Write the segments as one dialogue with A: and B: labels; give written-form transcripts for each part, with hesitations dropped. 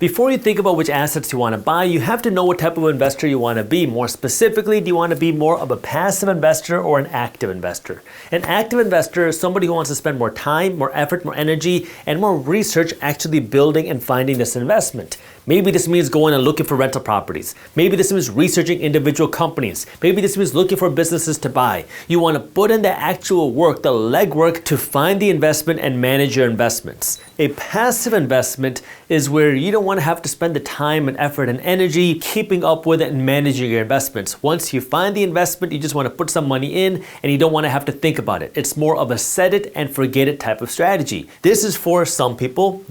A: Before you think about which assets you want to buy, you have to know what type of investor you want to be. More specifically, do you want to be more of a passive investor or an active investor? An active investor is somebody who wants to spend more time, more effort, more energy, and more research actually building and finding this investment. Maybe this means going and looking for rental properties. Maybe this means researching individual companies. Maybe this means looking for businesses to buy. You want to put in the actual work, the legwork to find the investment and manage your investments. A passive investment is where you don't want to have to spend the time and effort and energy keeping up with it and managing your investments. Once you find the investment, you just want to put some money in and you don't want to have to think about it. It's more of a set it and forget it type of strategy. This is for some people,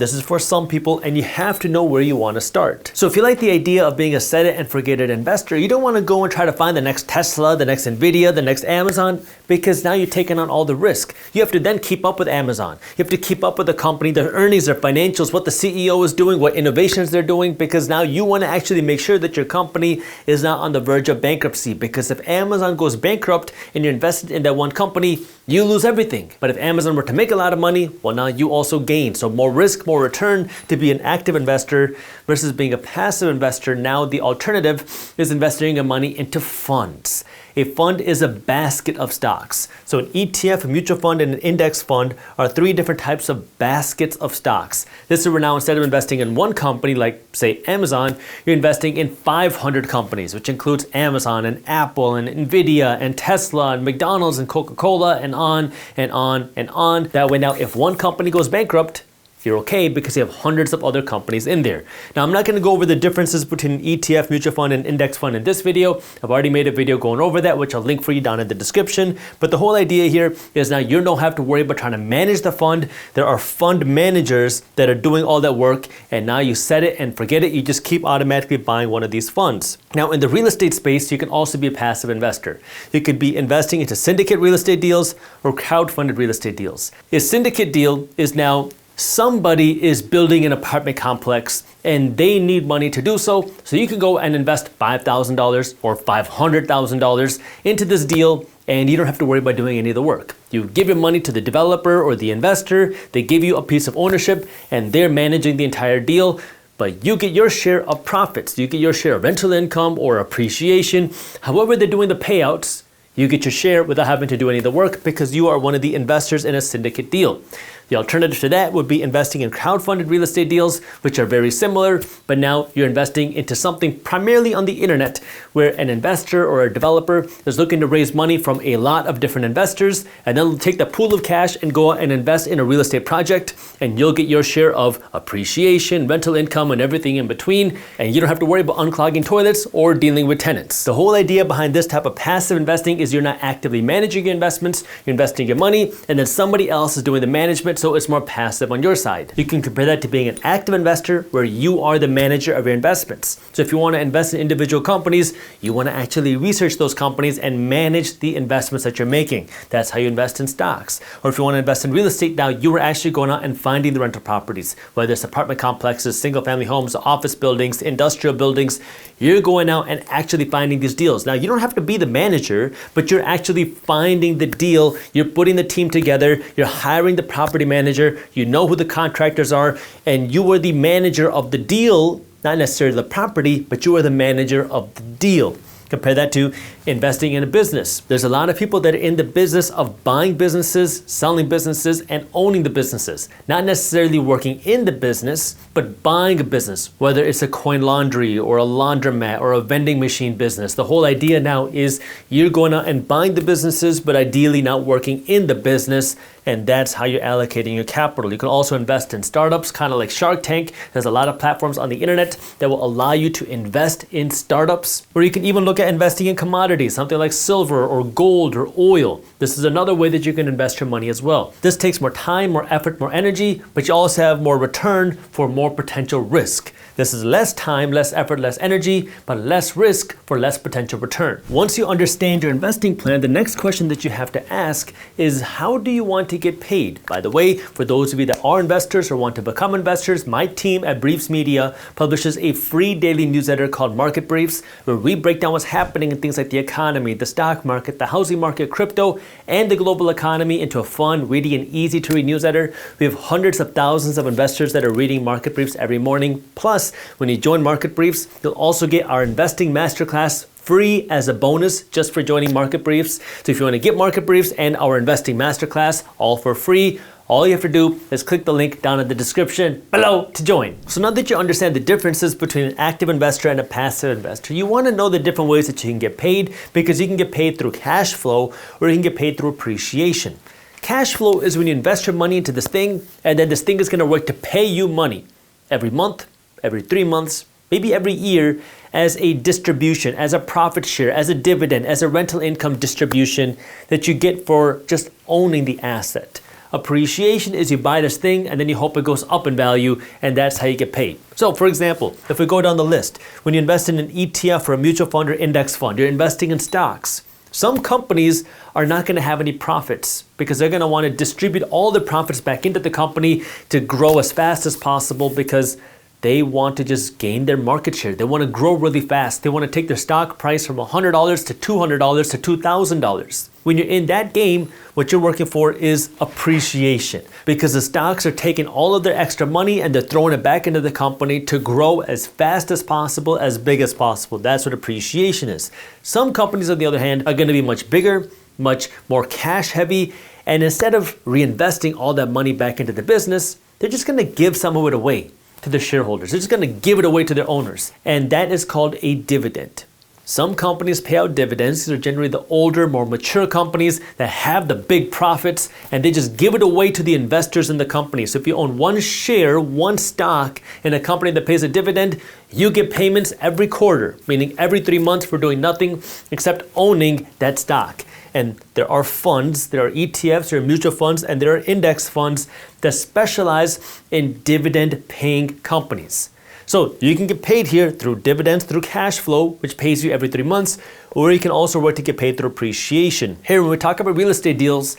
A: and you have to know where you want to start. So if you like the idea of being a set it and forget it investor, you don't want to go and try to find the next Tesla, the next Nvidia, the next Amazon, because now you're taking on all the risk. You have to then keep up with Amazon. You have to keep up with the company, their earnings, their financials, what the CEO is doing, what innovations they're doing, because now you want to actually make sure that your company is not on the verge of bankruptcy. Because if Amazon goes bankrupt and you're invested in that one company, you lose everything. But if Amazon were to make a lot of money, well, now you also gain. So more risk, more return to be an active investor versus being a passive investor. Now the alternative is investing your money into funds. A fund is a basket of stocks. So an ETF, a mutual fund, and an index fund are three different types of baskets of stocks. This is where now instead of investing in one company, like say Amazon, you're investing in 500 companies, which includes Amazon and Apple and Nvidia and Tesla and McDonald's and Coca-Cola and on and on and on. That way now if one company goes bankrupt, you're okay because you have hundreds of other companies in there. Now, I'm not going to go over the differences between an ETF, mutual fund, and index fund in this video. I've already made a video going over that, which I'll link for you down in the description. But the whole idea here is now you don't have to worry about trying to manage the fund. There are fund managers that are doing all that work, and now you set it and forget it. You just keep automatically buying one of these funds. Now, in the real estate space, you can also be a passive investor. You could be investing into syndicate real estate deals or crowd-funded real estate deals. A syndicate deal is now somebody is building an apartment complex and they need money to do so. So you can go and invest $5,000 or $500,000 into this deal and you don't have to worry about doing any of the work. You give your money to the developer or the investor, they give you a piece of ownership and they're managing the entire deal. But you get your share of profits. You get your share of rental income or appreciation. However they're doing the payouts, you get your share without having to do any of the work because you are one of the investors in a syndicate deal. The alternative to that would be investing in crowd-funded real estate deals, which are very similar, but now you're investing into something primarily on the internet where an investor or a developer is looking to raise money from a lot of different investors and then they'll take the pool of cash and go out and invest in a real estate project and you'll get your share of appreciation, rental income, and everything in between, and you don't have to worry about unclogging toilets or dealing with tenants. The whole idea behind this type of passive investing is you're not actively managing your investments, you're investing your money, and then somebody else is doing the management, so it's more passive on your side. You can compare that to being an active investor where you are the manager of your investments. So if you want to invest in individual companies, you want to actually research those companies and manage the investments that you're making. That's how you invest in stocks. Or if you want to invest in real estate, now you are actually going out and finding the rental properties, whether it's apartment complexes, single family homes, office buildings, industrial buildings. You're going out and actually finding these deals. Now you don't have to be the manager, but you're actually finding the deal. You're putting the team together. You're hiring the property manager. You know who the contractors are, and you are the manager of the deal, not necessarily the property, but you are the manager of the deal. Compare that to investing in a business. There's a lot of people that are in the business of buying businesses, selling businesses, and owning the businesses. Not necessarily working in the business, but buying a business, whether it's a coin laundry or a laundromat or a vending machine business. The whole idea now is you're going out and buying the businesses, but ideally not working in the business, and that's how you're allocating your capital. You can also invest in startups, kind of like Shark Tank. There's a lot of platforms on the internet that will allow you to invest in startups, or you can even look at investing in commodities, something like silver or gold or oil. This is another way that you can invest your money as well. This takes more time, more effort, more energy, but you also have more return for more potential risk. This is less time, less effort, less energy, but less risk for less potential return. Once you understand your investing plan, the next question that you have to ask is how do you want to to get paid. By the way, for those of you that are investors or want to become investors, my team at Briefs Media publishes a free daily newsletter called Market Briefs, where we break down what's happening in things like the economy, the stock market, the housing market, crypto, and the global economy into a fun, witty, and easy to read newsletter. We have hundreds of thousands of investors that are reading Market Briefs every morning. Plus, when you join Market Briefs, you'll also get our investing masterclass free as a bonus just for joining Market Briefs. So if you want to get Market Briefs and our investing masterclass all for free, all you have to do is click the link down in the description below to join. So now that you understand the differences between an active investor and a passive investor, you want to know the different ways that you can get paid, because you can get paid through cash flow or you can get paid through appreciation. Cash flow is when you invest your money into this thing, and then this thing is going to work to pay you money every month, every 3 months, maybe every year, as a distribution, as a profit share, as a dividend, as a rental income distribution that you get for just owning the asset. Appreciation is you buy this thing and then you hope it goes up in value, and that's how you get paid. So for example, if we go down the list, when you invest in an ETF or a mutual fund or index fund, you're investing in stocks. Some companies are not going to have any profits because they're going to want to distribute all the profits back into the company to grow as fast as possible, because they want to just gain their market share. They want to grow really fast. They want to take their stock price from $100 to $200 to $2,000. When you're in that game, what you're working for is appreciation, because the stocks are taking all of their extra money and they're throwing it back into the company to grow as fast as possible, as big as possible. That's what appreciation is. Some companies, on the other hand, are going to be much bigger, much more cash heavy, and instead of reinvesting all that money back into the business, they're just going to give some of it away to their shareholders. They're just going to give it away to their owners. And that is called a dividend. Some companies pay out dividends. These are generally the older, more mature companies that have the big profits, and they just give it away to the investors in the company. So if you own one share, one stock in a company that pays a dividend, you get payments every quarter, meaning every 3 months for doing nothing except owning that stock. And there are funds, there are ETFs, there are mutual funds, and there are index funds that specialize in dividend paying companies. So you can get paid here through dividends, through cash flow, which pays you every 3 months, or you can also work to get paid through appreciation. Here, when we talk about real estate deals,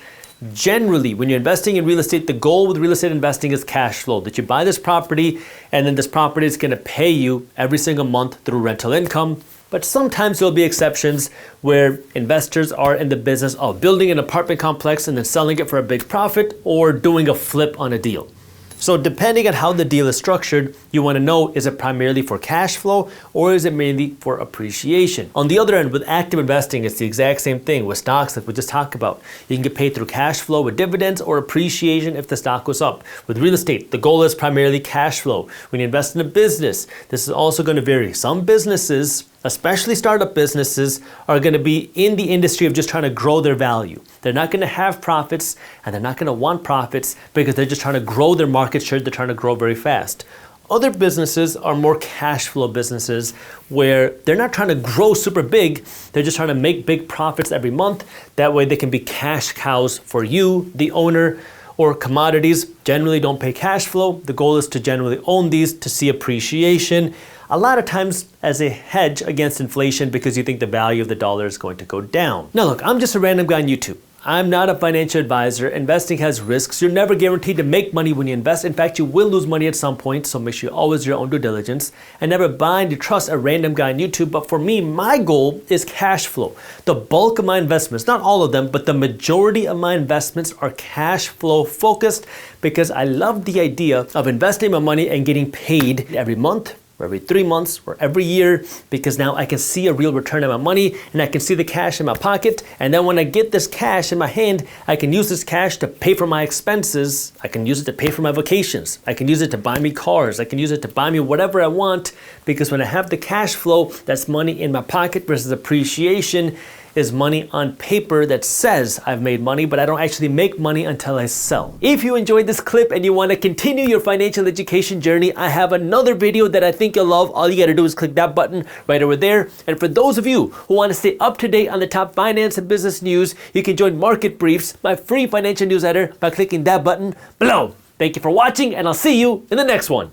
A: generally, when you're investing in real estate, the goal with real estate investing is cash flow, that you buy this property and then this property is going to pay you every single month through rental income. But sometimes there'll be exceptions where investors are in the business of building an apartment complex and then selling it for a big profit, or doing a flip on a deal. So depending on how the deal is structured, you want to know, is it primarily for cash flow or is it mainly for appreciation? On the other end, with active investing, it's the exact same thing with stocks like we just talked about. You can get paid through cash flow with dividends or appreciation if the stock goes up. With real estate, the goal is primarily cash flow. When you invest in a business, this is also going to vary. Some businesses, especially startup businesses, are going to be in the industry of just trying to grow their value. They're not going to have profits, and they're not going to want profits because they're just trying to grow their market share. They're trying to grow very fast. Other businesses are more cash flow businesses where they're not trying to grow super big. They're just trying to make big profits every month. That way they can be cash cows for you, the owner. Or commodities generally don't pay cash flow. The goal is to generally own these to see appreciation, a lot of times as a hedge against inflation, because you think the value of the dollar is going to go down. Now look, I'm just a random guy on YouTube. I'm not a financial advisor. Investing has risks. You're never guaranteed to make money when you invest. In fact, you will lose money at some point, so make sure you always do your own due diligence and never blind to trust a random guy on YouTube. But for me, my goal is cash flow. The bulk of my investments, not all of them, but the majority of my investments are cash flow focused, because I love the idea of investing my money and getting paid every month, or every 3 months, or every year, because now I can see a real return on my money and I can see the cash in my pocket. And then when I get this cash in my hand, I can use this cash to pay for my expenses. I can use it to pay for my vacations. I can use it to buy me cars. I can use it to buy me whatever I want, because when I have the cash flow, that's money in my pocket, versus appreciation is money on paper that says I've made money, but I don't actually make money until I sell. If you enjoyed this clip and you want to continue your financial education journey, I have another video that I think you'll love. All you got to do is click that button right over there. And for those of you who want to stay up to date on the top finance and business news, you can join Market Briefs, my free financial newsletter, by clicking that button below. Thank you for watching, and I'll see you in the next one.